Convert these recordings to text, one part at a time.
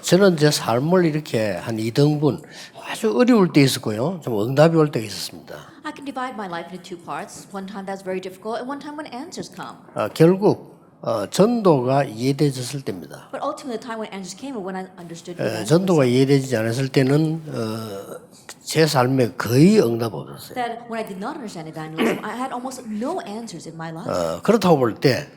저는 제 삶을 이렇게 한 2등분 아주 어려울 때 있었고요. 좀 응답이 올 때가 있었습니다. I can divide my life into two parts. One time that's very difficult, and one time when answers come. 결국 전도가 이해되졌을 때입니다. But ultimately, the time when answers came or when I understood 전도가 evangelism. 이해되지 않았을 때는 제 삶에 거의 응답 없었어요. That when I did not understand evangelism, I had almost no answers in my life. 그렇다고 볼 때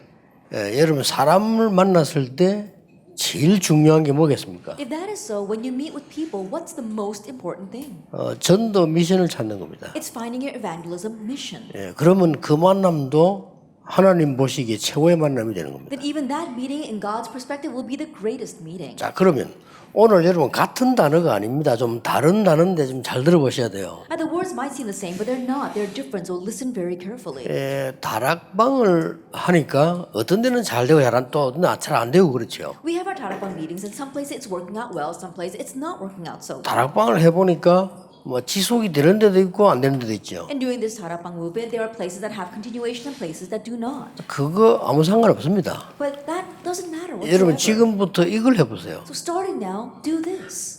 여러분 사람을 만났을 때 제일 중요한 게 뭐겠습니까? If that is so, when you meet with people, what's the most important thing? 전도 미션을 찾는 겁니다. It's finding your evangelism mission. 그러면 그 만남도 하나님 보시기에 최고의 만남이 되는 겁니다. That even that meeting in God's perspective will be the greatest meeting. 자, 그러면 오늘 여러분 같은 단어가 아닙니다. 좀 다른 단어인데 좀 잘 들어보셔야 돼요. The words might seem the same, but they're not. They're different, so listen very carefully. 다락방을 하니까 어떤 데는 잘 되고 또 잘 안 되고 그렇죠. We have our Tarapang meetings, and some places it's working out well, some places it's not working out so well. 다락방을 해보니까 뭐 지속이 되는 데도 있고 안 되는 데도 있죠. And during this Tarapang movement, there are places that have continuation and places that do not. 그거 아무 상관없습니다. But that doesn't matter 여러분 whatsoever. 지금부터 이걸 해보세요. So starting now, do this.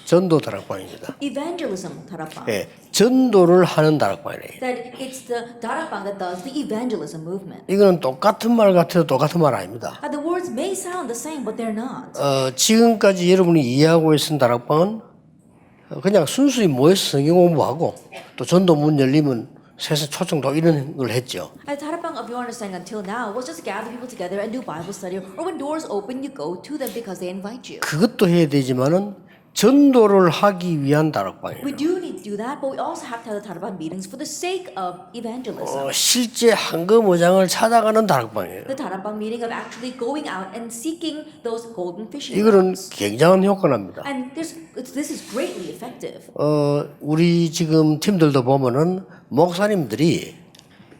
전도 다락방입니다. Evangelism Tarapang. 전도를 하는 다락방이에요. That it's the Tarapang that does the evangelism movement. 이거는 똑같은 말 같아도 똑같은 말 아닙니다. The words may sound the same, but they're not. 지금까지 여러분이 이해하고 있는 다락방은 그냥 순수히 모여서 성경 공부하고 또 전도 문 열리면 세상 초청도 이런 걸 했죠. As Tarapang of your understanding until now was just gather people together and do Bible study, or when doors open, you go to them because they invite you. 그것도 해야 되지만은 전도를 하기 위한 다락방이에요. We do need to do that, but we also have to have the Tarapang meetings for the sake of evangelism. 실제 황금어장을 찾아가는 다락방이에요. The Tarapang meeting of actually going out and seeking those golden fishing 이거는 grounds. 굉장한 효과가 납니다. And this is greatly effective. 우리 지금 팀들도 보면은 목사님들이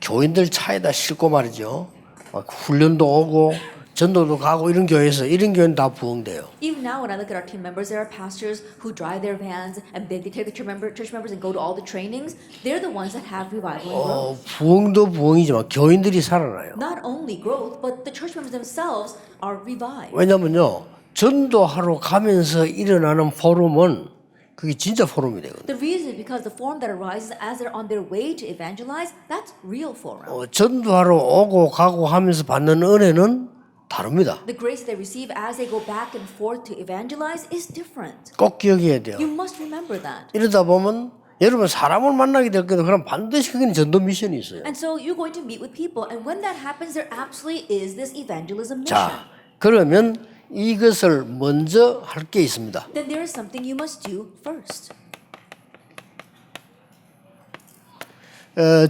교인들 차에다 싣고 말이죠. 막 훈련도 오고 전도도 가고 이런 교회에서 이런 교회는 다 부흥돼요. Even now, when I look at our team members, there are pastors who drive their vans and they take the church members and go to all the trainings. They're the ones that have revival and growth. 부흥도 부흥이지만 교인들이 살아나요. Not only growth, but the church members themselves are revived. 왜냐면요, 전도하러 가면서 일어나는 포럼은 그게 진짜 포럼이 되거든요. The reason is because the forum that arises as they're on their way to evangelize, that's real forum. 전도하러 오고 가고 하면서 받는 은혜는 다릅니다. The grace they receive as they go back and forth to evangelize is different. 꼭 기억해야 돼요. You must remember that. 이러다 보면 여러분 사람을 만나게 될 거예요. 그럼 반드시 그게 전도 미션이 있어요. And so you're going to meet with people, and when that happens, there absolutely is this evangelism mission. 자, 그러면 이것을 먼저 할 게 있습니다. Then there is something you must do first.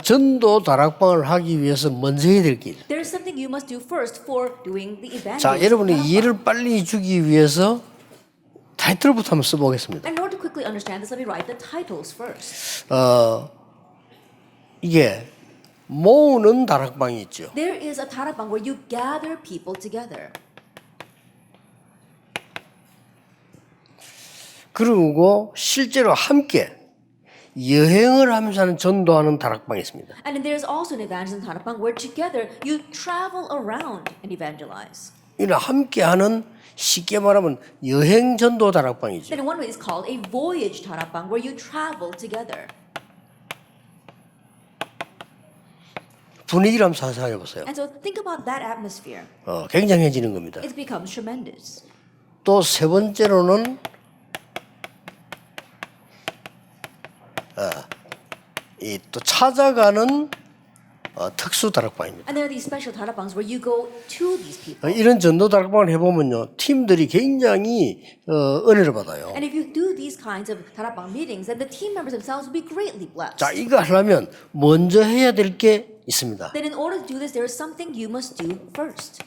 전도 다락방을 하기 위해서 먼저 해야 될 게 있어요. There is something you must do first for doing the evangelism. 자, 여러분이 이해를 빨리 주기 위해서 타이틀부터 한번 써보겠습니다. In order to quickly understand this, let me write the titles first. 이게 모으는 다락방이 있죠. There is a tarapang where you gather people together. 그리고 실제로 함께 여행을 하면서 하는 전도하는 다락방이 있습니다. And then there is also an evangelism tarapang where together you travel around and evangelize. 이는 함께하는 쉽게 말하면 여행 전도 다락방이죠. Then one way is called a voyage tarapang where you travel together. 분위기를 한번 상상해 보세요. And so think about that atmosphere. 굉장해지는 겁니다. It becomes tremendous. 또 세 번째로는 이 또 찾아가는 특수 다락방입니다. And there are these special tarapangs where you go to these people. 이런 전도 다락방을 해보면요, 팀들이 굉장히 은혜를 받아요. And if you do these kinds of tarapang meetings, then the team members themselves will be greatly blessed. 자, 이거 하려면 먼저 해야 될 게 있습니다. Then in order to do this, there is something you must do first.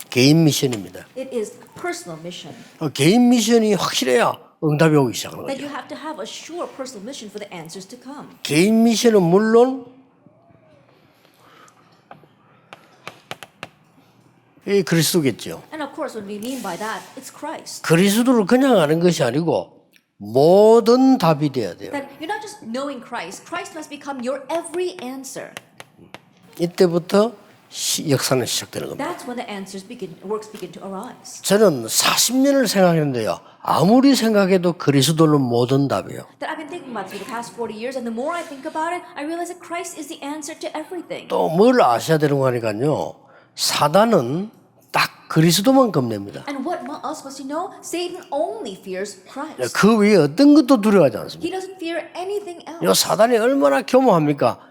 개인 미션입니다. It is personal mission. 개인 미션이 확실해야 응답이 오기 시작하는 That 거죠. you have to have a sure personal mission for the answers to come. 개인 미션은 물론 이 그리스도겠죠. And of course, what we mean by that, it's Christ. 그리스도를 그냥 아는 것이 아니고 모든 답이 돼야 돼요. That you're not just knowing Christ. Christ must become your every answer. 이때부터 역사는 시작되는 겁니다. That's when the works begin to arise. 저는 40년을 생각했는데요. 아무리 생각해도 그리스도는 모든 답이에요. That I've been thinking about for the past 40 years, and the more I think about it, I realize that Christ is the answer to everything. 또 뭘 아셔야 되는 거 하니까요. 사단은 딱 그리스도만 겁냅니다. And what else must you know? Satan only fears Christ. 그 외에 어떤 것도 두려워하지 않습니다. He doesn't fear anything else. 요 사단이 얼마나 교모합니까?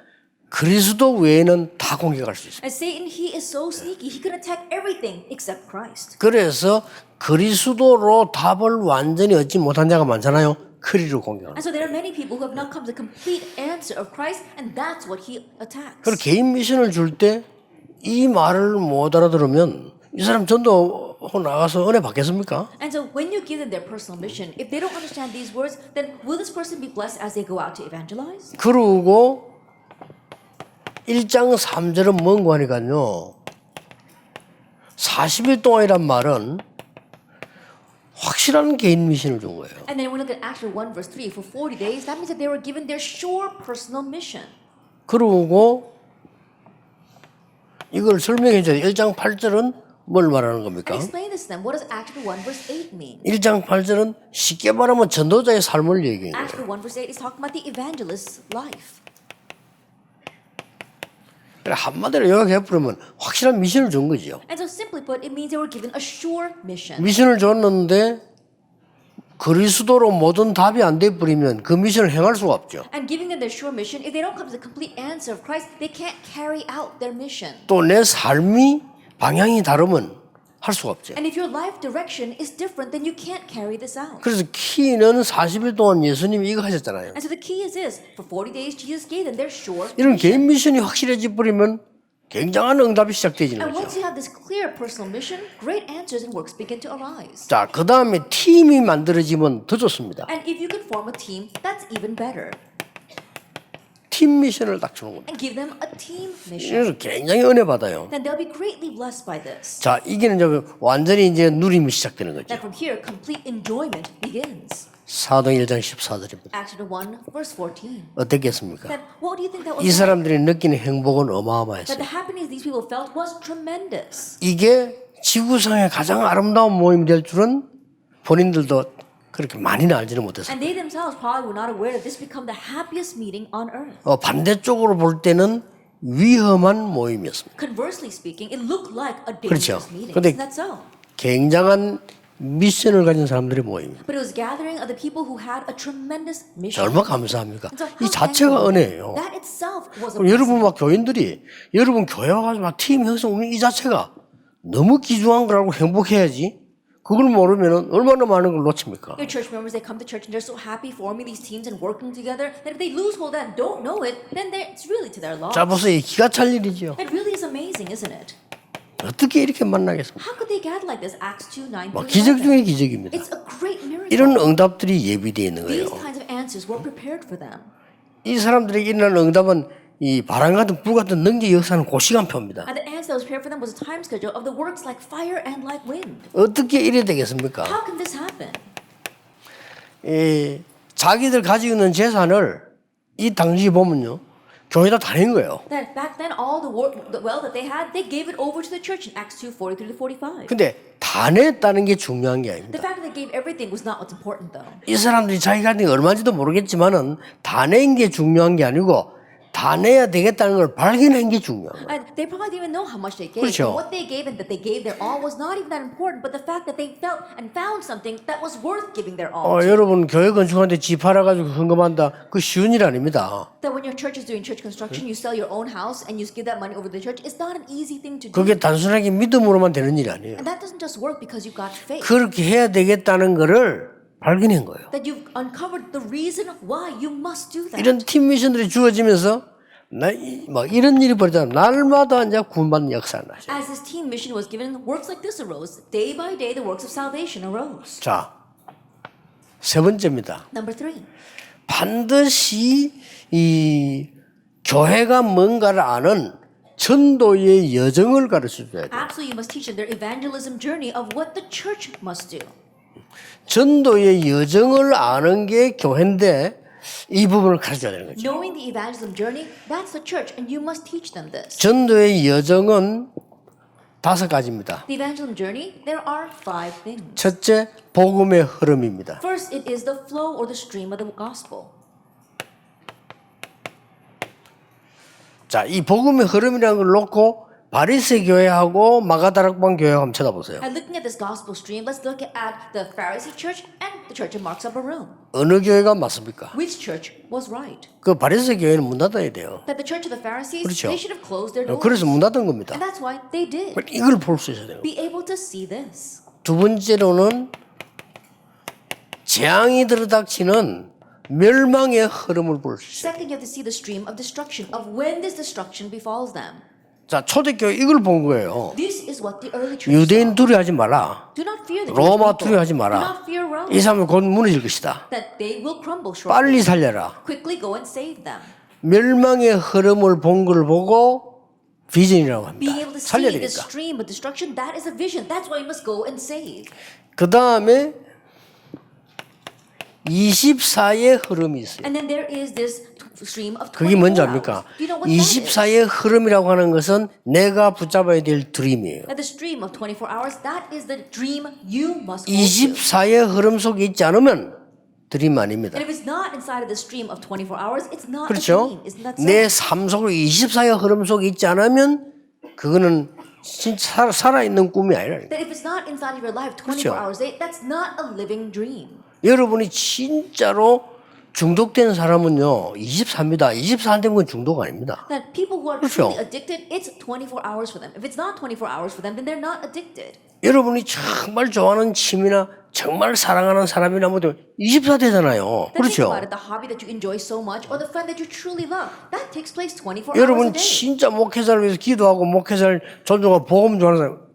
그리스도 외에는 다 공격할 수 있어요. And Satan, he is so sneaky. He can attack everything except Christ. 그래서 그리스도로 답을 완전히 얻지 못한 자가 많잖아요. 그리로 공격합니다. And so there are many people who have not come to the complete answer of Christ, and that's what he attacks. 그리고 개인 미션을 줄 때 이 말을 못 알아들으면 이 사람 전도하고 나가서 은혜 받겠습니까? And so when you give them their personal mission, if they don't understand these words, then will this person be blessed as they go out to evangelize? 그러고 1장 3절은 뭔고 하니까요. 40일 동안이란 말은 확실한 개인 미션을 준 거예요. And then when we look at Acts 1 verse 3, for 40 days, that means that they were given their sure personal mission. 그러고 이걸 설명해 줘요. 1장 8절은 뭘 말하는 겁니까? And explain this to them. What does Acts 1 verse 8 mean? 1장 8절은 쉽게 말하면 전도자의 삶을 얘기해요. Acts 1 verse 8 is talking about the evangelist's life. 한마디로 요약해버리면 확실한 미션을 준 거죠. And so simply put, it means they were given a sure mission. 미션을 줬는데 그리스도로 모든 답이 안 돼버리면 그 미션을 행할 수가 없죠. And giving them their sure mission, if they don't come to the complete answer of Christ, they can't carry out their mission. 또 내 삶이 방향이 다르면 할 수가 없죠. And if your life direction is different, then you can't carry this out. 그래서 키는 40일 동안 예수님이 이거 하셨잖아요. And so the key is this. For 40 days, Jesus gave them their sure 이런 mission. 개인 미션이 확실해져 버리면 굉장한 응답이 시작되지는 And 거죠. once you have this clear personal mission, great answers and works begin to arise. 자, 그 다음에 팀이 만들어지면 더 좋습니다. And if you can form a team, that's even better. 팀 미션을 딱 주는 겁니다. And give them a team mission. 그래서 굉장히 은혜 받아요. Then they'll be greatly blessed by this. 자, 이게 이제 완전히 이제 누림이 시작되는 거죠. That from here, complete enjoyment begins. 사도행 1장 14절입니다. Acts 1 verse 14. 어떻겠습니까? Then what do you think that was 이 like? 사람들이 느끼는 행복은 That 어마어마했어요. the happiness these people felt was tremendous. 이게 지구상의 가장 아름다운 모임이 될 줄은 본인들도 그렇게 많이는 알지는 못했어요. And they themselves probably were not aware that this become the happiest meeting on earth. 반대쪽으로 볼 때는 위험한 모임이었습니다. Conversely speaking, it looked like a 그렇죠. dangerous meeting. 근데 Isn't that so? 굉장한 미션을 가진 사람들의 모임입니다. But it was gathering of the people who had a tremendous mission. 얼마나 감사합니까? And so 이 how 자체가 thankful. 은혜예요. That itself was a 그럼 여러분 막 교인들이 여러분 교회 와가지고 막 팀 형성하는 이 자체가 너무 귀중한 거라고 행복해야지. 그걸 모르면 얼마나 많은 걸 놓칩니까? Your church members, they come to church and they're so happy forming these teams and working together that if they lose hold of that and don't know it, then it's really to their loss. 자, 벌써 이 기가 찰 일이죠. It really is amazing, isn't it? 어떻게 이렇게 만나겠습니까? How could they gather like this? Acts 2, 9 막 through 기적 11. 중의 기적입니다. It's a great miracle. 이런 응답들이 예비되어 있는 These 거예요. kinds of answers were prepared for them. 이 사람들에게 일어나는 응답은 이 바람 같은 불 같은 능력 역사는 그 시간표입니다. And the answer that was prepared for them was a time schedule of the works like fire and like wind. 어떻게 이래 되겠습니까? How can this happen? 자기들 가지고 있는 재산을 이 당시 보면요. 교회다 다 낸 거예요. That back then all the wealth that they had, they gave it over to the church in Acts 2, 43 to 45. 근데 다 냈다는 게 중요한 게 The 아닙니다. fact that they gave everything was not what's important though. 이 사람들이 자기가 가진 게 얼마인지도 모르겠지만은 다 낸 게 중요한 게 아니고 다 내야 되겠다는 걸 발견한 게 중요한 거예요. And they probably didn't even know how much they gave. 그렇죠. And what they gave and that they gave their all was not even that important, but the fact that they felt and found something that was worth giving their all. to. 여러분 교회 건축하는데 집 팔아가지고 헌금한다. 그 쉬운 일 아닙니다. That when your church is doing church construction, you sell your own house and you give that money over to the church. It's not an easy thing to do. 그게 단순하게 믿음으로만 되는 일이 아니에요. And that doesn't just work because you got faith. 그렇게 해야 되겠다는 거를 발견한 거예요. That you've uncovered the reason why you must do that. 이런 팀 미션들이 주어지면서 막 이런 일이 벌어지면 날마다 이제 구원받는 역사를 하죠. As this team mission was given, works like this arose. Day by day, the works of salvation arose. 자, 세 번째입니다. Number 3. 반드시 이 교회가 뭔가를 아는 전도의 여정을 가르쳐 줘야 돼요. Absolutely, you must teach them their evangelism journey of what the church must do. 전도의 여정을 아는 게 교회인데 이 부분을 가르쳐야 되는 거죠. Knowing the evangelism journey, that's the church, and you must teach them this. 전도의 여정은 5가지입니다. The evangelism journey, there are 5 things. 첫째, 복음의 흐름입니다. First, it is the flow or the stream of the gospel. 자, 이 복음의 흐름이라는 걸 놓고 바리새 교회하고 마가다락방 교회하고 한번 쳐다보세요. And looking at this gospel stream, let's look at the Pharisee church and the church of Mark's upper room. 어느 교회가 맞습니까? Which church was right? 그 바리새 교회는 문 닫아야 돼요. That the church of the Pharisees, 그렇죠. they should have closed their doors. 그래서 문 닫은 겁니다. And that's why they did. 이걸 볼 수 있어야 돼요. Be able to see this. 두 번째로는 재앙이 들어닥치는 멸망의 흐름을 볼 수 있어요. Second, you have to see the stream of destruction, of when this destruction befalls them. 자, 초대교회 이걸 본 거예요. This is what the early church 유대인 saw. 두려워하지 마라. Do not fear the 로마 Jewish people. 두려워하지 Do 마라. not fear Rome. 이 사람은 곧 무너질 것이다. That they will crumble shortly. 빨리 살려라. Quickly go and save them. 멸망의 흐름을 본 걸 보고 비전이라고 합니다. Being able to 살려야 see the 되니까. stream of destruction, that is a vision. That's why you must go and save. 그 다음에 24의 흐름이 있어요. And then there is this stream of 24 그게 뭔지 hours. 압니까? Do you know what that is? 24의 흐름이라고 하는 것은 내가 붙잡아야 될 드림이에요. That the stream of 24 hours, that is the dream you must hold to. 24의 흐름 속에 있지 않으면 드림 아닙니다. And if it's not inside of the stream of 24 hours, it's not a 그렇죠? dream. Isn't that so? 내 삶 속에 24의 흐름 속에 있지 않으면 그거는 진짜 살아있는 꿈이 아니라. That if it's not inside of your life 24 그렇죠. hours a day, that's not a living dream. 여러분이 진짜로 중독된 사람은요 24입니다. 24 안 되면 그건 중독 아닙니다. That people who are 그렇죠. truly addicted, it's 24 hours for them. If it's not 24 hours for them, then they're not addicted. 여러분이 정말 좋아하는 취미나 정말 사랑하는 사람이나 뭐 24 되잖아요. Then think 그렇죠? about it, the hobby that you enjoy so much or the friend that you truly love. That takes place 24 hours a 여러분 day. 진짜 목회자를 위해서 기도하고 목회자를 존중하고 복음 좋아하는 사람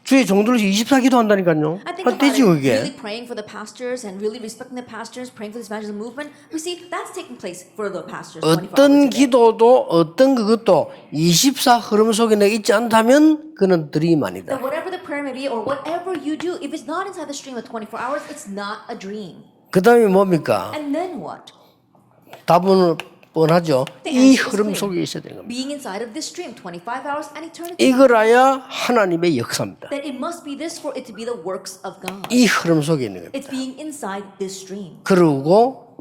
주의 종들을 24 기도한다니까요. I think 안 about 되지 it, 그게. really praying for the pastors and really respecting the pastors, praying for this evangelism movement. We see that's taking place for the pastors 24 hours 어떤 a day. 기도도 어떤 그것도 24 흐름 속에 내 있지 않다면 그는 드림 아니다. That whatever the prayer may be or whatever you do, if it's not inside the stream of 24 hours, it's not a dream. 그 다음에 뭡니까? And then what? 답은 뻔하죠. The 이 answer is 흐름 clear. 속에 있어야 되는 겁니다. Being inside of this stream, 25 hours and eternity. 이걸 알아야 하나님의 역사입니다. That it must be this for it to be the works of God. 이 흐름 속에 있는 겁니다. It's being inside this stream. 그리고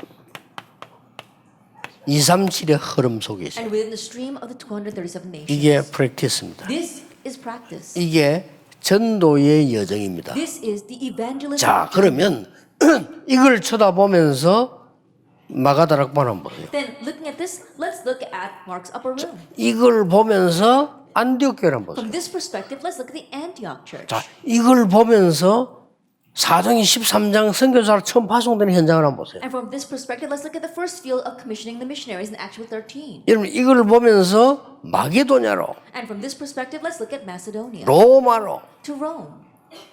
237의 흐름 속에 있어요. And within the stream of the 237 nations. 이게 프랙티스입니다. This is practice. 이게 전도의 여정입니다. This is the evangelism. 자, 그러면 이걸 쳐다보면서 마가다락방 한번 보세요. Then looking at this, let's look at Mark's upper room. 이걸 보면서 안디옥 교회를 한번 보세요. From this perspective, let's look at the Antioch church. 자, 이걸 보면서 사도행 13장 선교사로 처음 파송되는 현장을 한번 보세요. And from this perspective, let's look at the first field of commissioning the missionaries in Acts 13. 여러분 이걸 보면서 마게도냐로, And from this perspective, let's look at Macedonia 로마로 to Rome.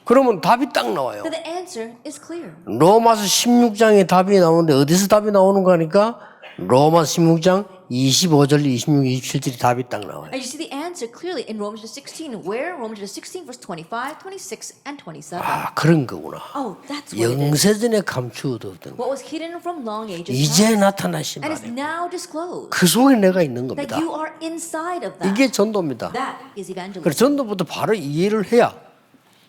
그러면 답이 딱 나와요. So the answer is clear. 로마서 16장에 답이 나오는데 어디서 답이 나오는 거니까 로마서 16장 25절, 26, 27절이 답이 딱 나와요. And you see the answer clearly in Romans 16, where Romans 16, verse 25, 26, and 27. 아, 그런 거구나. Oh, that's what it is. 영세전에 감추어뒀던 What was hidden from long ages 이제 past 나타나신 and is 말이에요. now disclosed. 그 속에 내가 있는 That 겁니다. you are inside of that. 이게 전도입니다. That is evangelism. 그래서 전도부터 바로 이해를 해야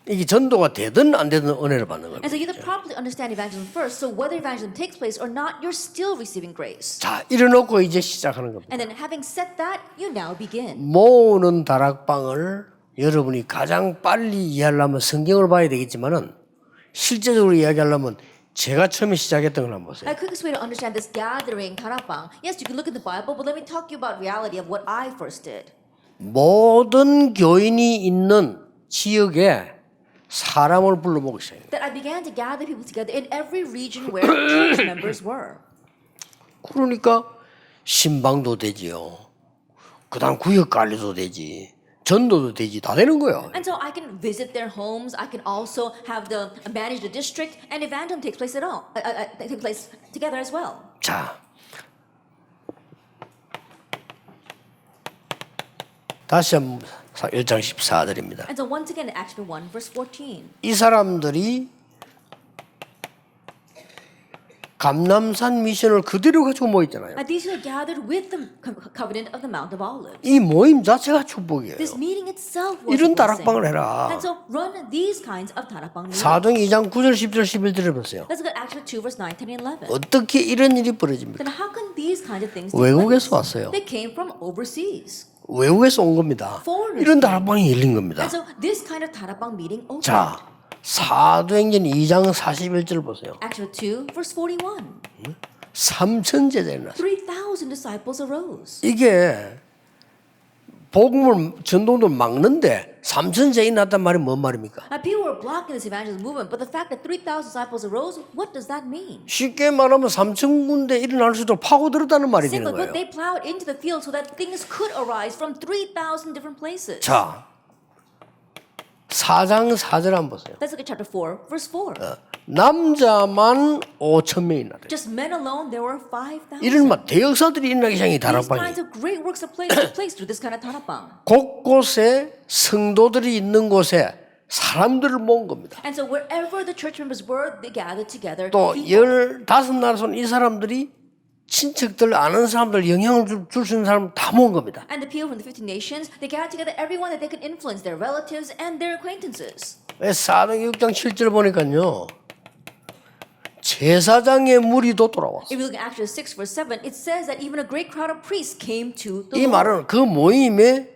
이게 전도가 되든 안 되든 은혜를 받는 And so you 겁니다. have to properly understand evangelism first. So whether evangelism takes place or not, you're still receiving grace. 자, 이래놓고 이제 시작하는 겁니다. And then having said that, you now begin. 모으는 다락방을 여러분이 가장 빨리 이해하려면 성경을 봐야 되겠지만은 실제적으로 이야기하려면 제가 처음에 시작했던 걸 한번 보세요. A quickest way to understand this gathering, Karapang, yes, you can look at the Bible, but let me talk to you about reality of what I first did. 모든 교인이 있는 지역에 사람을 불러보기 시작해요. That I began to gather people together in every region where church members were. 그러니까 신방도 되지요. 그다음 구역 관리도 되지. 전도도 되지. 다 되는 거예요. And so I can visit their homes. I can also have the manage the district, and evangelism takes place at all. Takes place together as well. 자, 다시 한번 1장 14절입니다. And so once again, in Acts 1, verse 14, 이 사람들이 감람산 미션을 그대로 가지고 모였잖아요. And these who are gathered with the covenant of the Mount of Olives. 이 모임 자체가 축복이에요. This meeting itself was 이런 a blessing. 다락방을 해라. And so run these kinds of 다락방 meetings. 사도행 2장 9절 10절 11절을 보세요. Let's look at Acts 2 verse 9, 10, and 11. 어떻게 이런 일이 벌어집니까? Then how can these kinds of things take 외국에서 place? 왔어요. They came from overseas. 외국에서 온 겁니다. 이런 다락방이 열린 겁니다. And so this kind of 다락방 meeting opened. 자, 사도행전 2장 41절 보세요. Acts 2 verse 41. 3천 제자가 일어났어요. 3,000 disciples arose. 이게 복음을 전도를 막는데 3천 제자가 났단 말이 뭔 말입니까? Now people were blocking this evangelist movement, but the fact that 3,000 disciples arose, what does that mean? 쉽게 말하면 3천 군데 일어날 수도 파고들었다는 말이 되는 Simply 거예요. put, they plowed into the field so that things could arise from 3,000 different places. 자, 4장 4절 한번 보세요. Let's look at chapter 4, verse 4. 남자만 5천 명이 나래요. Just men alone, there were 5,000. 이런 막 대역사들이 일어나기 시작이 These 다락방이. kinds of great works of took place through this kind of 다락방. 곳곳에 성도들이 있는 곳에 사람들을 모은 겁니다. And so wherever the church members were, they gathered together. 또 People- 15나라선 이 사람들이 친척들 아는 사람들 영향을 줄 수 있는 사람 다 모은 겁니다. And the people from the 50 nations, they gathered together everyone that they could influence, their relatives and their acquaintances. 사도행 6장 7절 보니까요. 제사장의 무리도 돌아왔어요. If you look at Acts 6 verse 7, it says that even a great crowd of priests came to the 이 Lord. 말은 그 모임에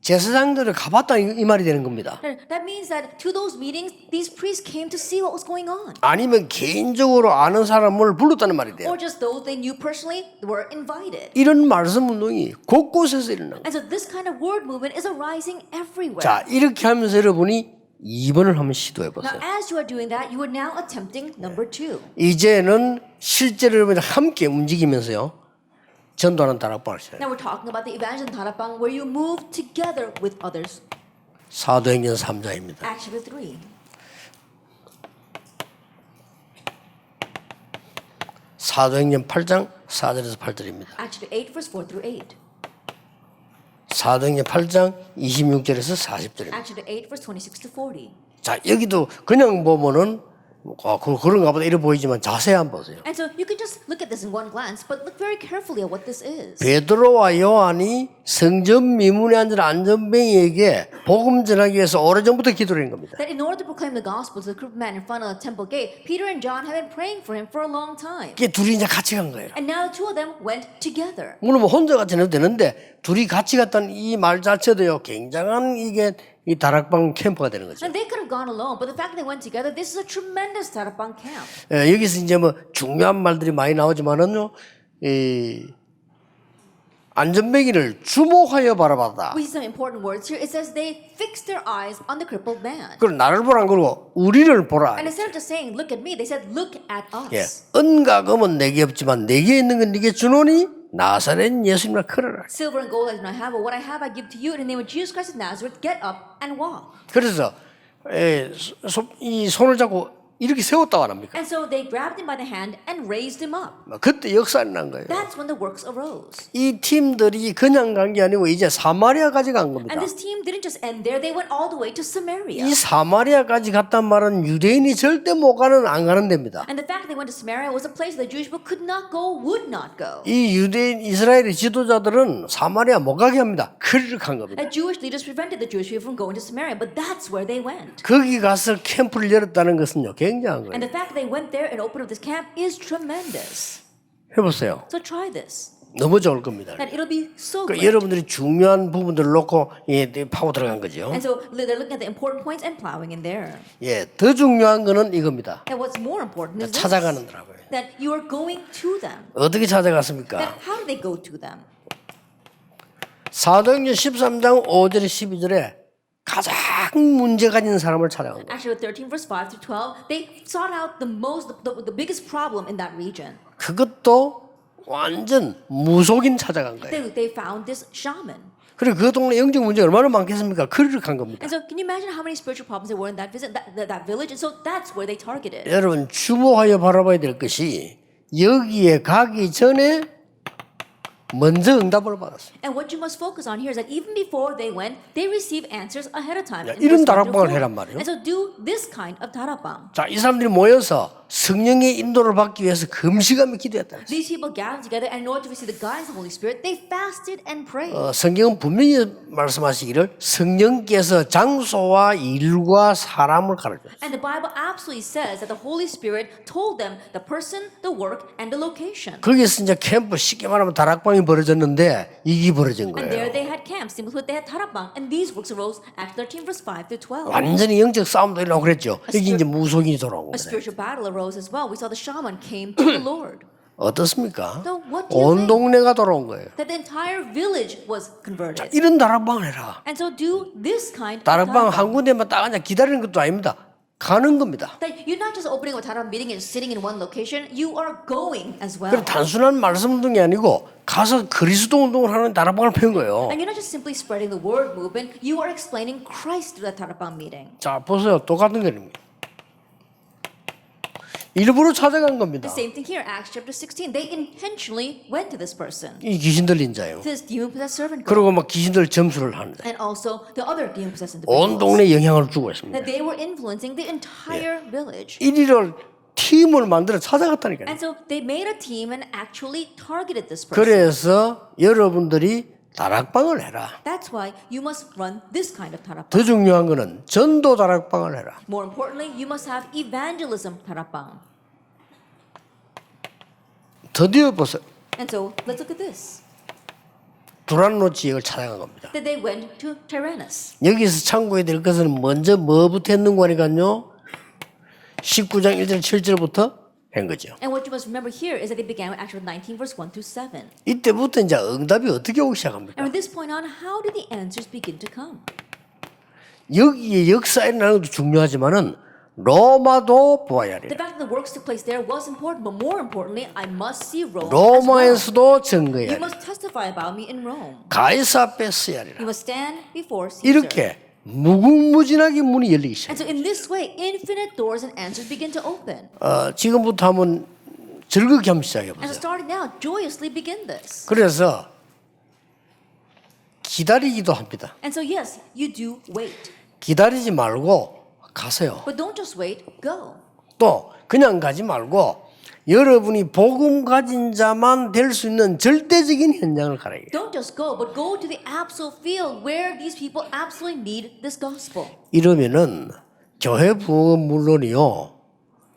제사장들을 가봤다 이 말이 되는 겁니다. That means that to those meetings, these priests came to see what was going on. 아니면 개인적으로 아는 사람을 불렀다는 말이 돼요. Or just those they knew personally were invited. 이런 말씀 운동이 곳곳에서 일어나고. And so this kind of word movement is arising everywhere. 자, 이렇게 하면서 여러분이 2번을 한번 시도해 Now, 보세요. as you are doing that, you are now attempting number 2. 이제는 실제로 여러분이 함께 움직이면서요. 전도하는 다락방을 시작해요. Now we're talking about the evangelism 다락방 where you move together with others. 사도행전 3장입니다. Acts 3. 사도행전 8장 4절에서 8절입니다. Acts 8 verse 4 through 8. 사도행전 8장 26절에서 40절입니다. Acts 8 verse 26 to 40. 자, 여기도 그냥 보면은 그런가 보다 이래 보이지만 자세히 한번 보세요. And so you can just look at this in one glance, but look very carefully at what this is. 베드로와 요한이 성전 미문에 앉은 안전뱅이에게 복음 전하기 위해서 오래전부터 기도를 한 겁니다. That in order to proclaim the gospel to the crippled man in front of the temple gate, Peter and John had been praying for him for a long time. 이게 둘이 이제 같이 간 거예요. And now the two of them went together. 물론 뭐 혼자 같이 해도 되는데 둘이 같이 갔다는 이 말 자체도요 굉장한 이게 이 다락방 캠프가 되는 거죠. And they could have gone alone, but the fact that they went together, this is a tremendous 다락방 camp. 여기서 이제 뭐 중요한 말들이 많이 나오지만은요, 이 안전뱅이를 주목하여 바라봤다. We see some important words here. It says they fixed their eyes on the crippled man. 그걸 나를 보라 안 그러고 우리를 보라. And instead of just saying, look at me, they said, look at 예, us. 은과 금은 내게 없지만 내게 있는 건 네게 주노니 나사렛 예수님을 걸어라. Silver and gold I do not have, but what I have I give to you. In the name of Jesus Christ of Nazareth, get up and walk. 그래서 이 손을 잡고 이렇게 세웠다고 안 합니까? And so they grabbed him by the hand and raised him up. 그때 역사가 난 거예요. That's when the works arose. 이 팀들이 그냥 간 게 아니고 이제 사마리아까지 간 겁니다. And this team didn't just end there, they went all the way to Samaria. 이 사마리아까지 갔단 말은 유대인이 절대 못 가는 안 가는 데입니다. And the fact they went to Samaria was a place the Jewish people could not go, would not go. 이 유대인 이스라엘의 지도자들은 사마리아 못 가게 합니다. 그리를 간 겁니다. And Jewish leaders prevented the Jewish people from going to Samaria, but that's where they went. 거기 가서 캠프를 열었다는 것은요 굉장한 거예요. And the fact that they went there and opened up this camp is tremendous. 해보세요. So try this. 너무 좋을 겁니다. And it'll be so 그 great. 여러분들이 중요한 부분들을 놓고 파고 들어간 거죠. And so they're looking at the important points and plowing in there. 예, 더 중요한 거는 이겁니다. And what's more important is this, 찾아가는 거라고요. that you are going to them. 어떻게 찾아갔습니까? Then how do they go to them? 사도행전 13장 5절에 12절에 가장 문제가 있는 사람을 찾아간 거예요. Actually, 13 verse 5 through 12, they sought out the biggest problem in that region. 그것도 완전 무속인 찾아간 거예요. They found this shaman. 그리고 그 동네 영적 문제 얼마나 많겠습니까? 그를 간 겁니다. And so, can you imagine how many spiritual problems there were in that village? And so that's where they targeted. 여러분 주목하여 바라봐야 될 것이 여기에 가기 전에 먼저 응답을 받았어요. And what you must focus on here is that even before they went, they received answers ahead of time. 야, in 이런 verse 1 through 다락방을 4. 해란 말이에요. And so do this kind of 다락방. 자, 이 사람들이 모여서 성령의 인도를 받기 위해서 금식하며 기도했다. These people gathered together, and in order to receive the guidance of the Holy Spirit, they fasted and prayed. 성경은 분명히 말씀하시기를 성령께서 장소와 일과 사람을 가르쳐요. And the Bible absolutely says that the Holy Spirit told them the person, the work, and the location. 거기서 이제 캠프 쉽게 말하면 다락방이 벌어졌는데 이게 벌어진 And there 거예요. they had camps. Simply put, they had tarabang, and these works arose. Acts 13, verse 5 to 12. 완전히 영적 싸움도 일어나고 그랬죠. 여기 이제 무속인이 돌아온 A 거예요. spiritual battle arose as well. We saw the shaman came to the Lord. 어떻습니까? So what do you 온 think? 동네가 돌아온 거예요. That the entire village was converted. 이런 다락방을 해라. And so do this kind of 다락방 tarabang. 한 군데만 딱 앉아 기다리는 것도 아닙니다. 가는 겁니다. That you're not just opening a tarabang meeting and sitting in one location. You are going as well. 그럼 단순한 말씀 운동이 아니고 가서 그리스도 운동을 하는 다락방을 편 거예요. And you're not just simply spreading the word movement. You are explaining Christ through that tarabang meeting. 자 보세요. 똑같은 거입니다. 일부러 찾아간 겁니다. The same thing here, Acts chapter 16. They intentionally went to this person, 이 귀신 들린 자예요. this demon-possessed servant girl, 그리고 막 귀신들 점수를 하는데 and also the other demon-possessed 온 individuals. 동네 영향을 주고 있습니다. That they were influencing the entire village. 이리를 팀을 만들어 찾아갔다니까요. And so they made a team and actually targeted this person. 그래서 여러분들이 다락방을 해라. That's why you must run this kind of tarapang. 더 중요한 거는 전도 다락방을 해라. More importantly, you must have evangelism tarapang. 드디어 보세요. And so let's look at this. 두란노 지역을 찾아간 겁니다. That they went to Tyrannus. 여기서 참고해야 될 것은 먼저 뭐부터 했는 거니까요. 19장 1절 7절부터 한 거죠. And what you must remember here is that they began with Acts 19 verse 1 through 7. 이때부터 이제 응답이 어떻게 오기 시작합니까? And from this point on, how did the answers begin to come? 여기에 역사에 일어나는 것도 중요하지만은 로마도 보아야 The 돼요. fact that the works took place there was important, but more importantly, I must see Rome as well. 로마에서도 증거해야 You 돼요. must testify about me in Rome. 가이사 앞에 서야 You 돼요. must stand before Caesar. 이렇게 무궁무진하게 문이 열리기 시작해요. And so in this way, infinite doors and answers begin to open. 지금부터 한번 즐겁게 한번 시작해 And so 보세요. starting now, joyously begin this. 그래서 기다리기도 합니다. And so yes, you do wait. 기다리지 말고 가세요. But don't just wait, go. 또 그냥 가지 말고 여러분이 복음 가진 자만 될 수 있는 절대적인 현장을 가라. Don't just go, but go to the absolute field where these people absolutely need this gospel. 이러면은 교회 부흥은 물론이요.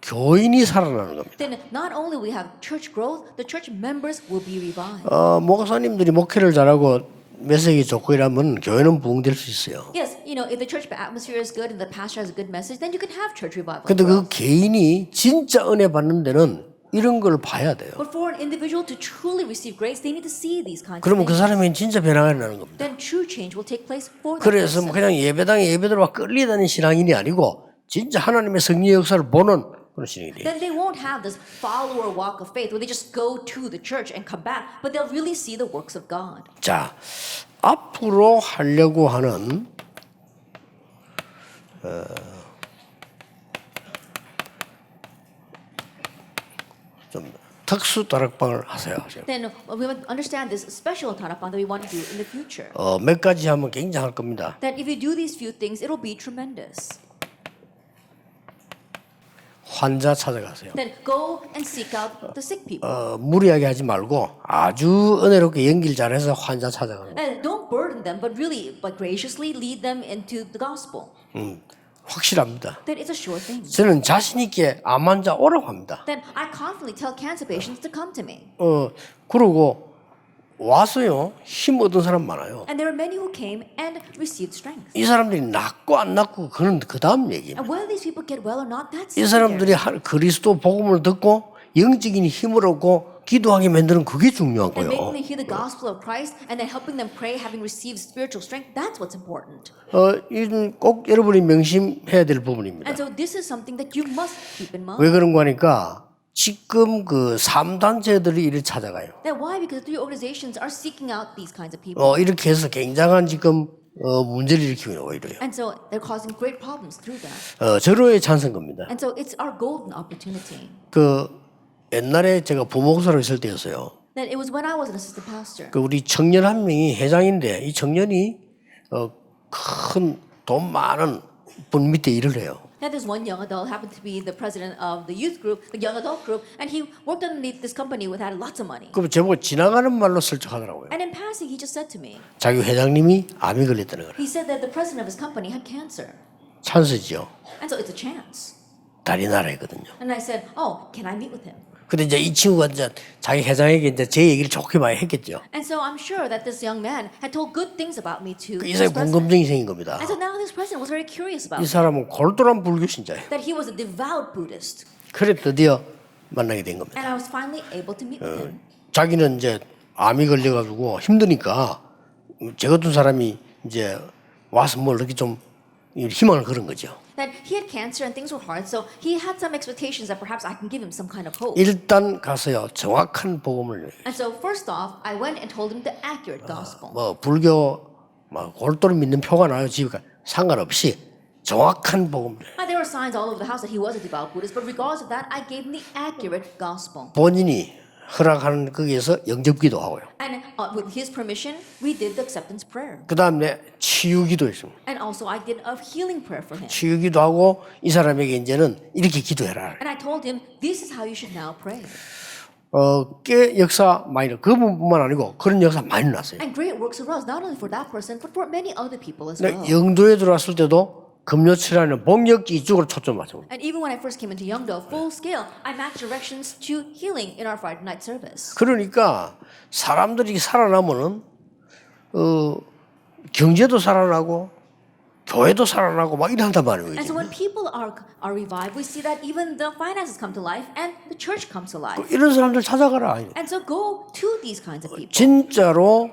교인이 살아나는 겁니다. Then not only will we have church growth, the church members will be revived. 목사님들이 목회를 잘하고 메시지 좋고 이러면 교회는 부흥될 수 있어요. Yes, you know, if the church atmosphere is good and the pastor has a good message, then you can have church revival. 근데 그 개인이 진짜 은혜 받는 데는 이런 걸 봐야 돼요. But for an individual to truly receive grace, they need to see these kinds of 그러면 그 things. 사람이 진짜 변화가 일어나는 겁니다. Then true change will take place for that 그래서 person. 뭐 그냥 예배당에 예배대로 막 끌리다니는 신앙인이 아니고 진짜 하나님의 성령 역사를 보는 그런 신앙이 돼요. Then they won't have this follower walk of faith where they just go to the church and come back, but they'll really see the works of God. 자, 앞으로 하려고 하는 좀 특수 다락방을 하세요. Then we must understand this special tarapang that we want to do in the future. 몇 가지 하면 굉장할 겁니다. That if you do these few things, it'll be tremendous. 환자 찾아가세요. Then go and seek out the sick people. 무리하게 하지 말고 아주 은혜롭게 연기를 잘해서 환자 찾아가는 거예요. And don't burden them, but really, but graciously lead them into the gospel. 확실합니다. Then it's a sure thing. 저는 자신 있게 암 환자 오라고 합니다. Then I confidently tell cancer patients to come to me. 그러고 와서요 힘 얻은 사람 많아요. And there are many who came and received strength. 이 사람들이 낫고 안 낫고 그건 그 다음 얘기입니다. And whether these people get well or not, that's 이 secondary. 사람들이 그리스도 복음을 듣고 영적인 힘을 얻고 기도하게 만드는 그게 중요한 And making 거예요. them hear the gospel of Christ and then helping them pray, having received spiritual strength, that's what's important. 이건 꼭 여러분이 명심해야 될 부분입니다. And so this is something that you must keep in mind. 왜 그런 거 하니까 지금 그 3단체들이 이를 찾아가요. Then why? Because three organizations are seeking out these kinds of people. 이렇게 해서 굉장한 지금 문제를 일으키고 있는 오히려요. And so they're causing great problems through that. 절호의 찬성 겁니다. And so it's our golden opportunity. 그 옛날에 제가 부목사로 있을 때였어요. Then it was when I was an assistant pastor. 그 우리 청년 한 명이 회장인데 이 청년이 큰 돈 많은 분 밑에 일을 해요. And there's one young adult happened to be the president of the youth group, the young adult group, and he worked underneath this company with had lots of money. 그럼 저보고 지나가는 말로 슬쩍 하더라고요. And in passing, he just said to me, 자기 회장님이 암이 걸렸다는 거예요. he said that the president of his company had cancer. 찬스죠. And so it's a chance. 다른 나라거든요. And I said, oh, can I meet with him? 근데 이제 이 친구가 이제 자기 회장에게 이제 제 얘기를 좋게 많이 했겠죠. And so I'm sure that this young man had told good things about me to 이 this 사람이 president. 궁금증이 생긴 겁니다. And so now this president was very curious about 이 me, 사람은 골똘한 불교 신자예요. that he was a devout Buddhist. 그래 드디어 만나게 된 겁니다. And I was finally able to meet with him. 자기는 이제 암이 걸려가지고 힘드니까 저 같은 사람이 이제 와서 뭘 이렇게 좀 희망을 걸은 거죠. That he had cancer and things were hard, so he had some expectations that perhaps I can give him some kind of hope. 일단 가서요 정확한 복음을 And so first off, I went and told him the accurate gospel. 뭐 불교 막 골똘히 믿는 표가 나요 집에 상관없이 정확한 복음. There were signs all over the house that he was a devout Buddhist, but regardless of that, I gave him the accurate gospel. 본인이 허락하는 거기에서 영접기도 하고요. And with his permission, we did the acceptance prayer. 그 다음에 치유기도 했습니다. And also I did a healing prayer for him. 치유기도 하고 이 사람에게 이제는 이렇게 기도해라. And I told him, this is how you should now pray. 꽤 역사 많이 나. 그분뿐만 아니고 그런 역사 많이 났어요. And great works arose, not only for that person, but for many other people as 근데 well. 영도에 들어왔을 때도 금요칠하는 복력기 이쪽으로 초점 맞춰. And even when I first came into Yeongdo, full scale, I matched directions to healing in our Friday night service. 그러니까 사람들이 살아나면은 경제도 살아나고 교회도 살아나고 막 이런단 말이에요. And so when people are revived, we see that even the finances come to life and the church comes to life. 이런 사람들 찾아가라. And so go to these kinds of people. 진짜로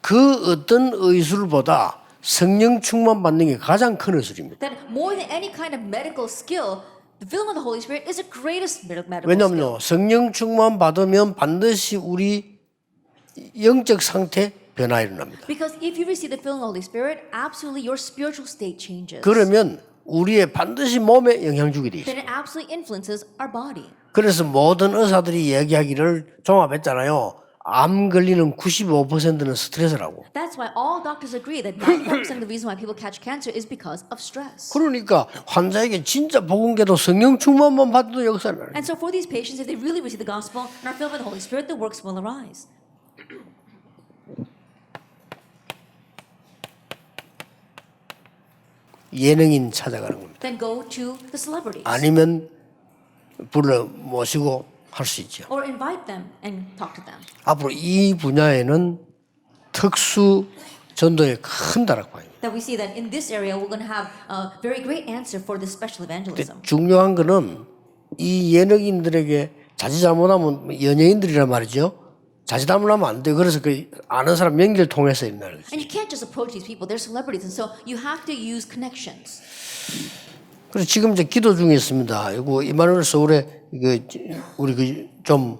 그 어떤 의술보다 성령 충만 받는 게 가장 큰 의술입니다. That more than any kind of medical skill, the filling of the Holy Spirit is the greatest medical skill. 왜냐면요, 성령 충만 받으면 반드시 우리 영적 상태 변화 일어납니다. Because if you receive the filling of the Holy Spirit, absolutely your spiritual state changes. 그러면 우리의 반드시 몸에 영향 주게 돼 있어요. Then it absolutely influences our body. 그래서 모든 의사들이 얘기하기를 종합했잖아요. 암 걸리는 95%는 스트레스라고. That's why all doctors agree that 95% of the reason why people catch cancer is because of stress. 그러니까 환자에게 진짜 복음계도 성령 충만만 받아도 역사를 나요. And so for these patients, if they really receive the gospel and are filled with the Holy Spirit, the works will arise. 예능인 찾아가는 겁니다. Then go to the celebrities. 아니면 불러 모시고 할 수 있죠. Or invite them and talk to them. 앞으로 이 분야에는 특수 전도의 큰 다락방입니다. That we see that in this area we're going to have a very great answer for this special evangelism. 중요한 거는 이 예능인들에게 자칫 잘못하면 연예인들이란 말이죠. 자칫 잘못하면 안 돼요. 그래서 그 아는 사람 연결 통해서 있는 거죠. And you can't just approach these people. They're celebrities, and so you have to use connections. 그래서 지금 이제 기도 중에 있습니다. 이거 이마누엘 서울에 이거 우리 그 좀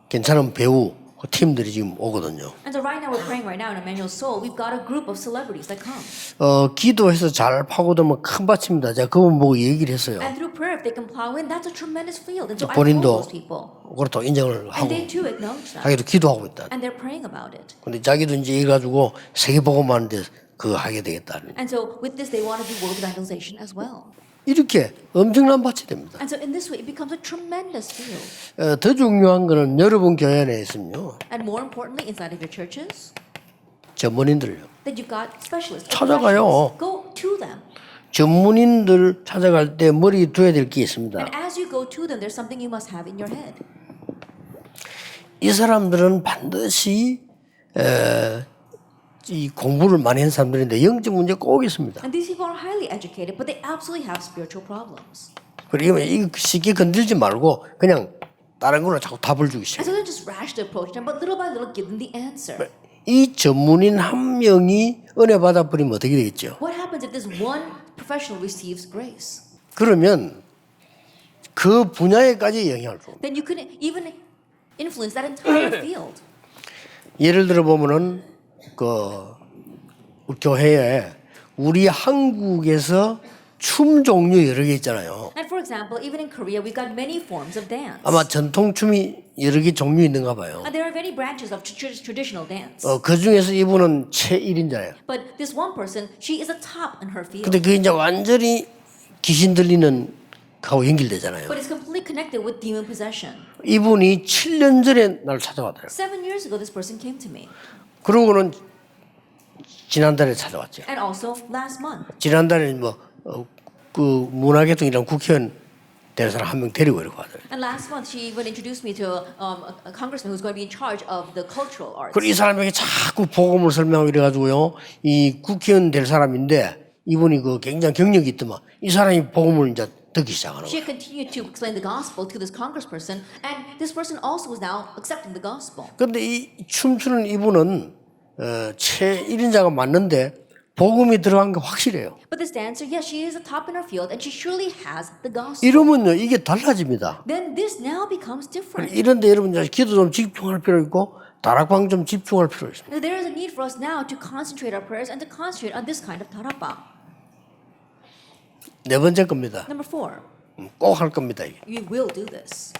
괜찮은 배우 팀들이 지금 오거든요. And so right now we're praying right now in Emmanuel Seoul. We've got a group of celebrities that come. 기도해서 잘 파고들면 큰 밭입니다. 제가 그분 보고 얘기를 했어요. And through prayer, if they can plow in, that's a tremendous field. And so I told 본인도 those people, 그렇다고 인정을 and 하고 they too acknowledge that, 자기도 기도하고 있다. and they're praying about it. 근데 자기도 이제 이래가지고 세계복음하는데 그거 하게 되겠다. And so with this, they want to do world evangelization as well. 이렇게 엄청난 밭이 됩니다. And so in this way, it becomes a tremendous field. 더 중요한 거는 여러분 교회 안에 있으면요. And more importantly, inside of your churches, 전문인들요. that you've got specialists. 찾아가요. professionals. Go to them. 전문인들 찾아갈 때 머리 두어야 될 게 있습니다. And as you go to them, there's something you must have in your head. 이 사람들은 반드시 이 공부를 많이 한 사람들인데 영적 문제 꼭 있습니다. And these people are highly educated, but they absolutely have spiritual problems. 그리고 이거 쉽게 건들지 말고 그냥 다른 걸로 자꾸 답을 주기 And 시작해요. so they're just rash to approach them, but little by little give them the answer. 이 전문인 한 명이 은혜 받아버리면 어떻게 되겠죠? What happens if this one professional receives grace? 그러면 그 분야에까지 영향을 줍니다. Then you can even influence that entire field. 예를 들어 보면은 그 교회에 우리 한국에서 춤 종류 여러 개 있잖아요. And for example, even in Korea, we've got many forms of dance. 아마 전통 춤이 여러 개 종류 있는가 봐요. And there are many branches of traditional dance. 그 중에서 이분은 최 1인자예요. But this one person, she is a top in her field. 근데 그게 이제 완전히 귀신 들리는 하고 연결되잖아요. But it's completely connected with demon possession. 이분이 7년 전에 나를 찾아왔더라고요. 7 years ago, this person came to me. 그러고는 지난달에 찾아왔죠. And also last month. 지난달에 그 문화계통이랑 국회의원 될 사람 한 명 데리고 이러고 하더라고요. And last month, she even introduced me to a congressman who's going to be in charge of the cultural arts. 그리고 이 사람에게 자꾸 복음을 설명하고 이래가지고요. 이 국회의원 될 사람인데 이분이 그 굉장히 경력이 있더만 이 사람이 복음을 이제 듣기 시작하는 She 거예요. had continued to explain the gospel to this congressperson, and this person also was now accepting the gospel. 그런데 이 춤추는 이분은 최 1인자가 맞는데 복음이 들어간 게 확실해요. But this dancer, yes, she is a top in her field, and she surely has the gospel. 이러면요 이게 달라집니다. Then this now becomes different. 이런데 여러분 이제 기도 좀 집중할 필요 있고 다락방 좀 집중할 필요 있습니다. There is a need for us now to concentrate our prayers and to concentrate on this kind of tarapa. 네 번째 겁니다. Number 4, 꼭 할 겁니다. 이게. you will do this.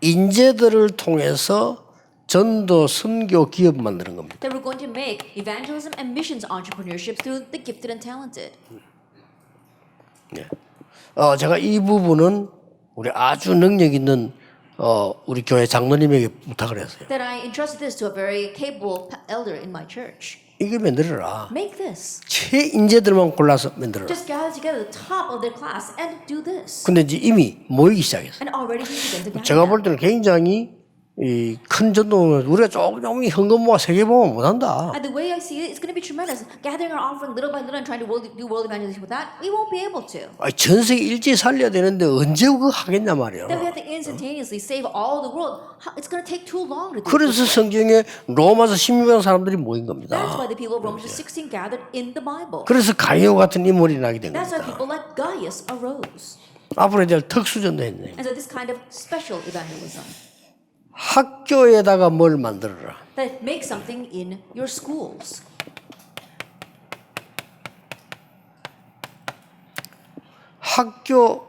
인재들을 통해서 전도 선교 기업 만드는 겁니다. That we're going to make evangelism and missions entrepreneurship through the gifted and talented. 네. 제가 이 부분은 우리 아주 능력 있는 우리 교회 장로님에게 부탁을 했어요. That I entrusted this to a very capable elder in my church. 이게 만들어라. Make this. 최인재들만 골라서 만들어라. Just gather together the top of their class and do this. 근데 이제 이미 모이기 시작했어요. And already he began to gather. 제가 볼 때는 굉장히 이 큰 전도는 우리가 조금 현금 모아 세계 보면 못한다. And the way I see it, it's going to be tremendous. Gathering our offering little by little and trying to do world evangelism with that, we won't be able to. 전 세계 일제히 살려야 되는데 언제 그거 하겠냐 말이야. Then we have to instantaneously save all the world. It's going to take too long to do. 그래서 성경에 로마서 16명 사람들이 모인 겁니다. That's why the people of Romans 16 gathered in the Bible. 그래서 가이오 같은 인물이 나게 된 That's why 겁니다. people like Gaius arose. 앞으로 이제 특수전도 했네. And so this kind of special evangelism. 학교에다가 뭘 만들어라. That make something in your schools. 학교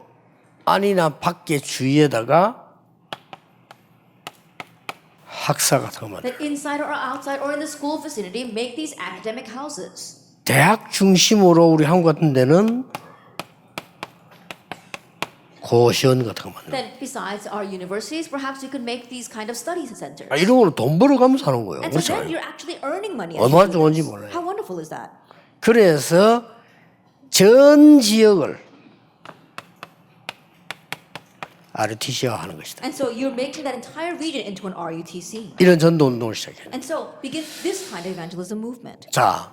안이나 밖에 주위에다가 학사 같은 거 만들어. That inside or outside or in the school vicinity, make these academic houses. 대학 중심으로 우리 한국 같은 데는 고시원 같은 거 만들어. Then besides our universities, perhaps you could make these kind of study centers. 이런 거는 돈 벌어가면서 하는 거예요. And so then 그렇잖아요. you're actually earning money. as 얼마나 you do 좋은지 this. 몰라요. How wonderful is that? 그래서 전 지역을 RUTC화 하는 것이다. And so you're making that entire region into an RUTC. 이런 전도 운동을 시작해요. And so begin this kind of evangelism movement. 자,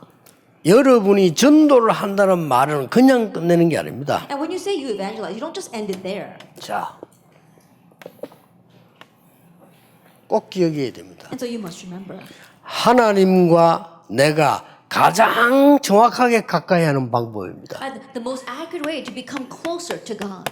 여러분이 전도를 한다는 말은 그냥 끝내는 게 아닙니다. And when you say you evangelize, you don't just end it there. 자, 꼭 기억해야 됩니다. And so you must remember. 하나님과 내가 가장 정확하게 가까이 하는 방법입니다. And the most accurate way to become closer to God.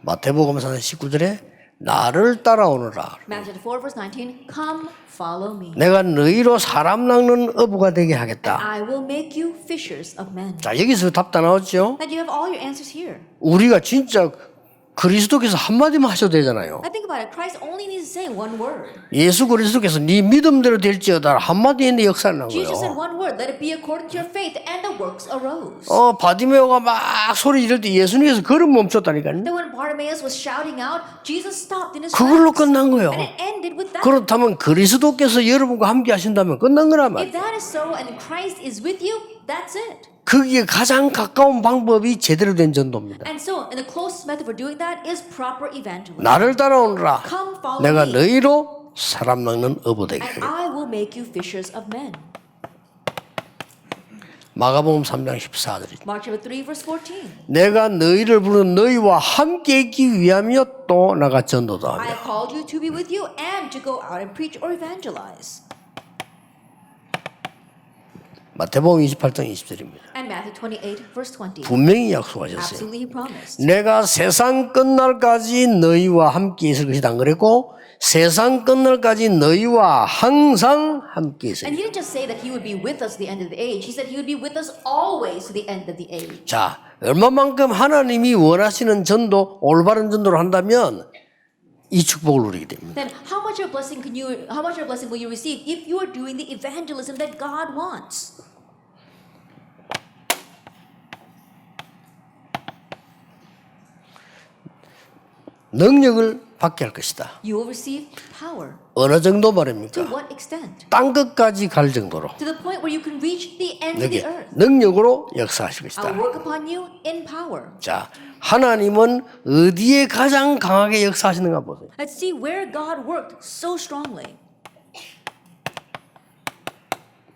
마태복음 4장 19절에 나를 따라오너라. Matthew 4 verse 19, come follow me. 내가 너희로 사람 낚는 어부가 되게 하겠다. I will make you fishers of men. 자, 여기서 답 다 나왔죠? And you have all your answers here. 우리가 진짜 그리스도께서 한마디만 하셔도 되잖아요. I think about it. Christ only needs to say one word. 예수 그리스도께서 네 믿음대로 될지어다 한마디에 내 역사를 난 Jesus said 거예요. one word, let it be according to your faith, and the works arose. 바디메오가 막 소리 지를 때 예수님께서 걸음 멈췄다니까요. Then when Bartimaeus was shouting out, Jesus stopped in his 그걸로 tracks. 끝난 거예요. And it ended with that. 그렇다면 그리스도께서 여러분과 함께 하신다면 끝난 거란 If 말이에요. that is so and Christ is with you, that's it. 거기에 가장 가까운 방법이 제대로 된 전도입니다. And so, and the closest method for doing that is proper evangelism. 나를 따라오너라. Come follow 내가 me, 너희로 사람 낚는 어부 되게 and 하겠다. I will make you fishers of men. 마가복음 3장 14절이죠. Mark chapter 3 verse 14. 내가 너희를 부른 너희와 함께 있기 위함이요 또 나가 전도도 I 하며. have called you to be with you and to go out and preach or evangelize. 마태복음 28장 20절입니다. And Matthew 28 verse 20. 분명히 약속하셨어요. Absolutely he promised. 내가 세상 끝날까지 너희와 함께 있을 것이다 안 그랬고 세상 끝날까지 너희와 항상 함께 있을 And 것이다. he didn't just say that he would be with us to the end of the age. He said he would be with us always to the end of the age. 자, 얼마만큼 하나님이 원하시는 전도, 올바른 전도를 한다면 이 축복을 누리게 됩니다. Then how much of a blessing will you receive if you are doing the evangelism that God wants? 능력을 받게 할 것이다. You will receive power. 어느 정도 To 말입니까? what extent? 땅 끝까지 갈 정도로 To the point where you can reach the end of the 여기 earth. 능력으로 역사하실 I'll 것이다. work upon you in power. 자, 하나님은 어디에 가장 강하게 역사하시는가 보세요. Let's see where God worked so strongly.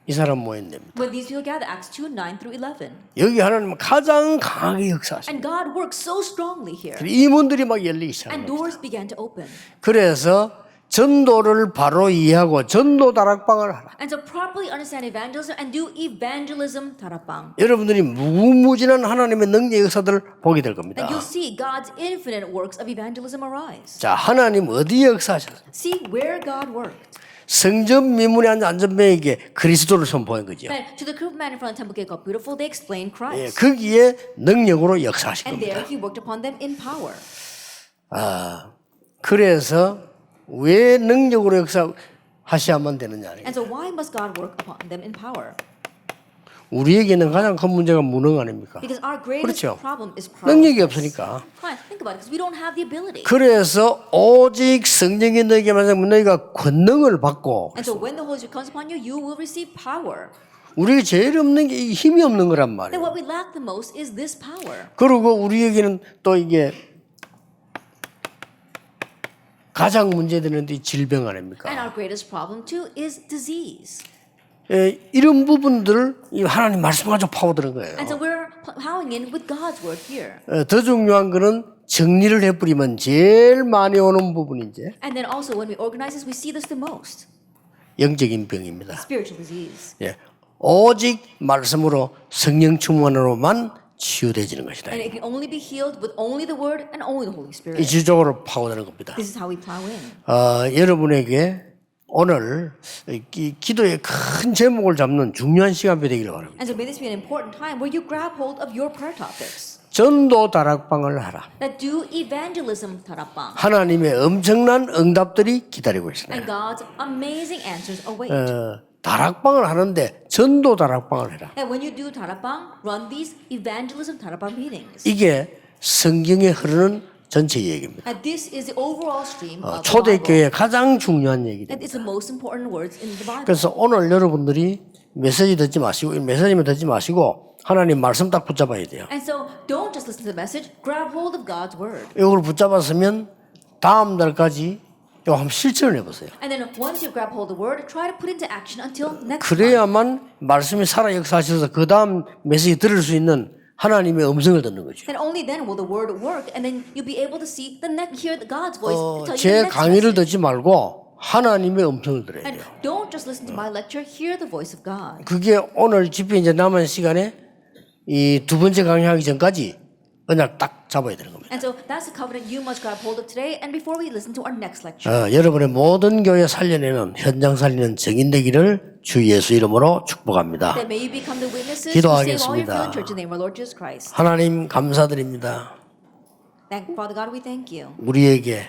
이 사람 모였답니다. When these people gather, Acts 2, 9 through 11. 여기 하나님은 가장 강하게 역사하십니다. And God worked so strongly here. 이 문들이 막 열리기 And 시작합니다. doors began to open. 그래서 전도를 바로 이해하고 전도 다락방을 하라. And so properly understand evangelism and do evangelism tarapang. 여러분들이 무궁무진한 하나님의 능력 역사들을 보게 될 겁니다. And you'll see God's infinite works of evangelism arise. 자, 하나님 어디에 역사하셨어요? See where God worked. 성전 미문에 앉은 안전병에게 그리스도를 선포한 거죠. And to the group man in front of the temple gate called Beautiful, they explained 예, Christ. 거기에 능력으로 역사하실 And 겁니다. there he worked upon them in power. 그래서 왜 능력으로 역사하셔야만 되느냐? And so why must God work upon them in power? 우리에게는 가장 큰 문제가 무능 아닙니까? Because our greatest 그렇죠. problem is 능력이 power. 없으니까. Fine, think about it. Because we don't have the ability. 그래서 오직 성령이 너에게만 하면 너희가 권능을 받고 And so when the Holy Spirit comes upon you, you will receive power. 우리가 제일 없는 게 이 힘이 없는 거란 Then 말이에요. what we lack the most is this power. 그리고 우리에게는 또 이게 가장 문제되는 게 질병 And 아닙니까? our greatest problem too is disease. 예, 이런 부분들을 이 하나님 말씀 가지고 파고드는 거예요. And so we're plowing in with God's word here. 더 중요한 거는 정리를 해버리면 제일 많이 오는 부분이 이제 And then also when we organize this, we see this the most. 영적인 병입니다. Spiritual disease. 예, 오직 말씀으로 성령 충만으로만 치유되지는 것이다. And it can only be healed with only the word and only the Holy 이 Spirit. 지적으로 파고드는 겁니다. This is how we plow in. 여러분에게 오늘 이 기도의 큰 제목을 잡는 중요한 시간이 되기를 바랍니다. And so may this be an important time where you grab hold of your prayer topics. 전도 다락방을 하라. That do evangelism tarapang. 하나님의 엄청난 응답들이 기다리고 And 있습니다. God's amazing answers await. 다락방을 하는데 전도 다락방을 해라. And when you do tarapang, run these evangelism tarapang meetings. 이게 성경에 흐르는 전체 얘기입니다. And this is the overall stream of the Bible. 초대교회의 가장 중요한 얘기입니다. And it's the most important words in the Bible. 그래서 오늘 여러분들이 메시지 듣지 마시고 메시지만 듣지 마시고 하나님 말씀 딱 붙잡아야 돼요. And so don't just listen to the message, grab hold of God's word. 이걸 붙잡았으면 다음 달까지 이거 한번 실천을 해보세요. And then once you grab hold of the word, try to put into action until next month. 그래야만 말씀이 살아 역사하셔서 그 다음 메시지 들을 수 있는 하나님의 음성을 듣는 거죠. And only then will the word work, and then you'll be able to see the next, hear God's voice to tell you the 제 next 강의를 message. 듣지 말고 하나님의 음성을 들어야 And 돼요. don't just listen to my lecture, hear the voice of God. 그게 오늘 집회 이제 남은 시간에 이 두 번째 강의하기 전까지 언약 딱 잡아야 되는 겁니다. And so that's the covenant you must grab hold of today and before we listen to our next lecture. 여러분의 모든 교회 살려내는 현장 살리는 증인 되기를 주 예수 이름으로 축복합니다. That may you become the witnesses who save all your 기도하겠습니다. fallen church in the name of our Lord Jesus Christ. 하나님 감사드립니다. Father God, we thank you. 우리에게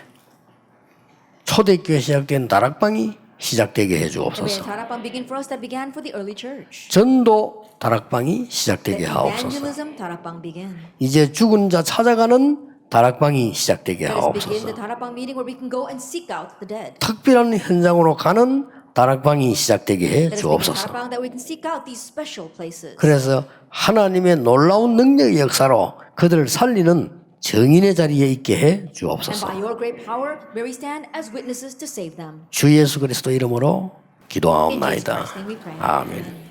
초대교회 시작된 다락방이 시작되게 May 해주옵소서. Tarapang begin for us that began for the early church. 전도 다락방이 시작되게 Let 하옵소서. evangelism Tarapang begin. 이제 죽은 자 찾아가는 다락방이 시작되게 Let us begin 하옵소서. the Tarapang meeting where we can go and seek out the dead. 특별한 현장으로 가는 다락방이 시작되게 해 Let us begin the 주옵소서. Tarapang that we can seek out these special places. 그래서 하나님의 놀라운 능력의 역사로 그들을 살리는 정인의 자리에 있게 해 And 주옵소서. by your great power, may we stand as witnesses to save them. 주 예수 그리스도 이름으로 In Jesus 기도하옵나이다. Christ's name we pray. 아멘.